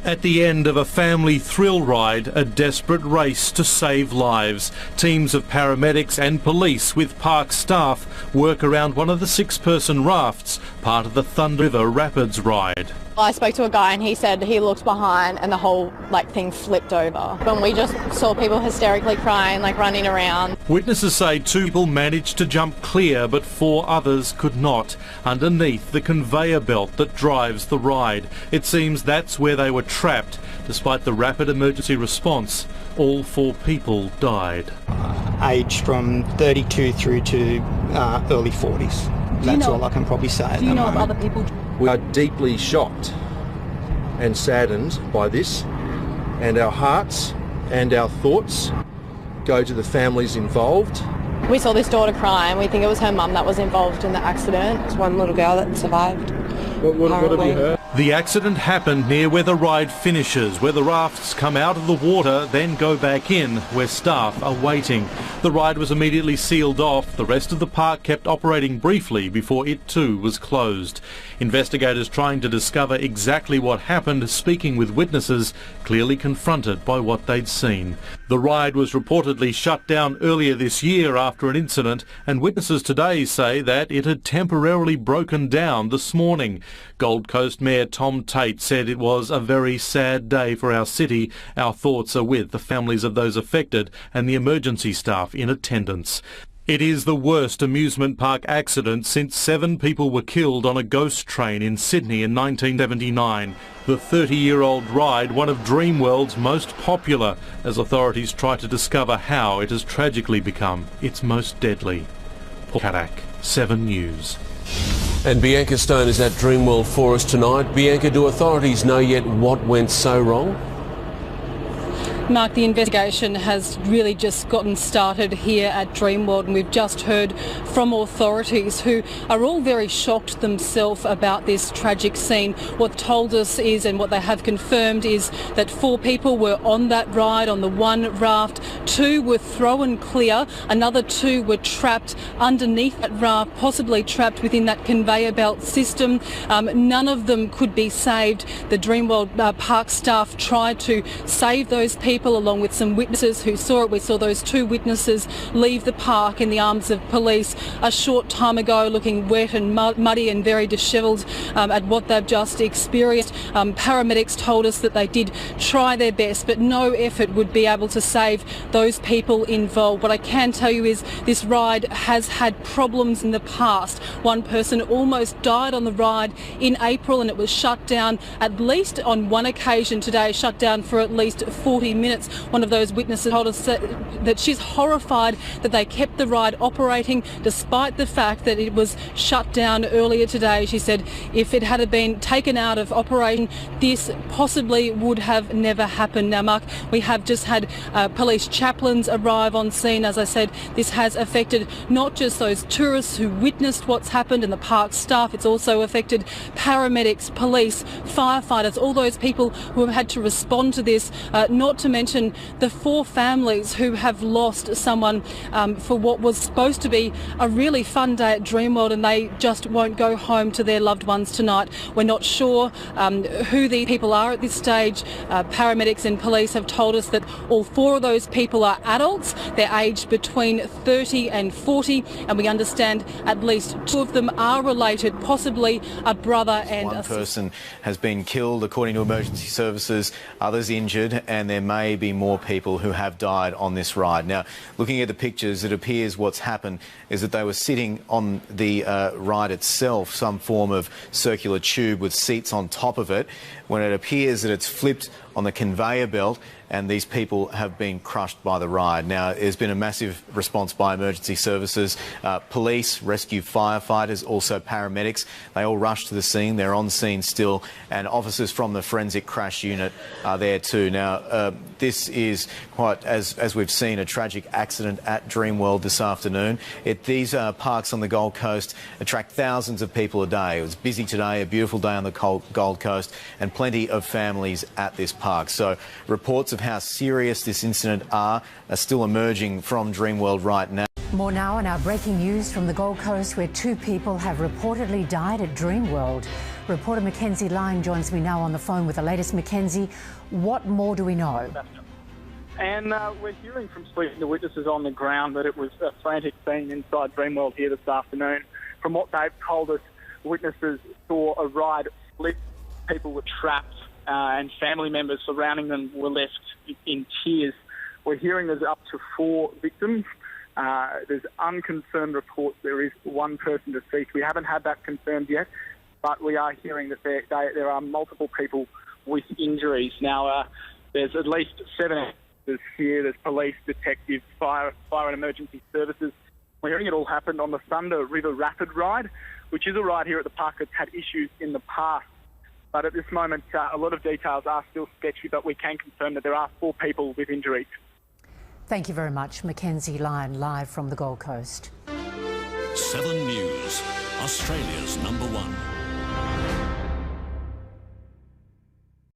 At the end of a family thrill ride, a desperate race to save lives. Teams of paramedics and police with park staff work around one of the 6-person rafts, part of the Thunder River Rapids ride. I spoke to a guy and he said he looked behind and the whole thing flipped over. When we just saw people hysterically crying, running around. Witnesses say 2 people managed to jump clear, but 4 others could not, underneath the conveyor belt that drives the ride. It seems that's where they were trapped. Despite the rapid emergency response, all 4 people died. Aged from 32 through to early 40s. That's all I can probably say at the moment. Do you know of other people? We are deeply shocked and saddened by this, and our hearts and our thoughts go to the families involved. We saw this daughter cry and we think it was her mum that was involved in the accident. There's one little girl that survived. What have you heard? The accident happened near where the ride finishes, where the rafts come out of the water, then go back in, where staff are waiting. The ride was immediately sealed off. The rest of the park kept operating briefly before it too was closed. Investigators trying to discover exactly what happened, speaking with witnesses, clearly confronted by what they'd seen. The ride was reportedly shut down earlier this year after an incident, and witnesses today say that it had temporarily broken down this morning. Gold Coast Mayor Tom Tate said it was a very sad day for our city. Our thoughts are with the families of those affected and the emergency staff in attendance. It is the worst amusement park accident since 7 people were killed on a ghost train in Sydney in 1979. The 30-year-old ride, one of DreamWorld's most popular, as authorities try to discover how it has tragically become its most deadly. Paul Kadak, 7 News. And Bianca Stone is at DreamWorld for us tonight. Bianca, do authorities know yet what went so wrong? Mark, the investigation has really just gotten started here at DreamWorld, and we've just heard from authorities who are all very shocked themselves about this tragic scene. What told us is, and what they have confirmed is, that 4 people were on that ride, on the one raft. 2 were thrown clear, another 2 were trapped underneath that raft, possibly trapped within that conveyor belt system. None of them could be saved. The DreamWorld park staff tried to save those people along with some witnesses who saw it. We saw those 2 witnesses leave the park in the arms of police a short time ago, looking wet and muddy and very dishevelled at what they've just experienced. Paramedics told us that they did try their best, but no effort would be able to save those people involved. What I can tell you is this ride has had problems in the past. One person almost died on the ride in April, and it was shut down at least on one occasion today, shut down for at least 40 minutes. One of those witnesses told us that she's horrified that they kept the ride operating despite the fact that it was shut down earlier today. She said if it had been taken out of operation, this possibly would have never happened. Now, Mark, we have just had police chaplains arrive on scene. As I said, this has affected not just those tourists who witnessed what's happened and the park staff, it's also affected paramedics, police, firefighters, all those people who have had to respond to this, not to mention the 4 families who have lost someone for what was supposed to be a really fun day at DreamWorld, and they just won't go home to their loved ones tonight. We're not sure who these people are at this stage. Paramedics and police have told us that all 4 of those people are adults. They're aged between 30 and 40, and we understand at least 2 of them are related, possibly a brother and a sister. One person has been killed, according to emergency services, others injured, and there may be more people who have died on this ride. Now, looking at the pictures, it appears what's happened is that they were sitting on the ride itself, some form of circular tube with seats on top of it, when it appears that it's flipped on the conveyor belt and these people have been crushed by the ride. Now, there's been a massive response by emergency services, police, rescue firefighters, also paramedics. They all rushed to the scene. They're on scene still, and officers from the forensic crash unit are there too. Now, this is quite, as we've seen, a tragic accident at DreamWorld this afternoon. These parks on the Gold Coast attract thousands of people a day. It was busy today, a beautiful day on the Gold Coast, and plenty of families at this park. So reports of how serious this incident are still emerging from DreamWorld right now. More now on our breaking news from the Gold Coast, where 2 people have reportedly died at DreamWorld. Reporter Mackenzie Lyon joins me now on the phone with the latest. Mackenzie, what more do we know? And we're hearing from speaking to witnesses on the ground that it was a frantic scene inside DreamWorld here this afternoon. From what they've told us, witnesses saw a ride split, people were trapped, and family members surrounding them were left in tears. We're hearing there's up to 4 victims. There's unconfirmed reports there is 1 person deceased. We haven't had that confirmed yet, but we are hearing that there are multiple people with injuries. Now, there's at least 7 officers here. There's police, detectives, fire and emergency services. We're hearing it all happened on the Thunder River Rapid ride, which is a ride here at the park that's had issues in the past. But at this moment, a lot of details are still sketchy, but we can confirm that there are 4 people with injuries. Thank you very much, Mackenzie Lyon, live from the Gold Coast. 7 News, Australia's #1.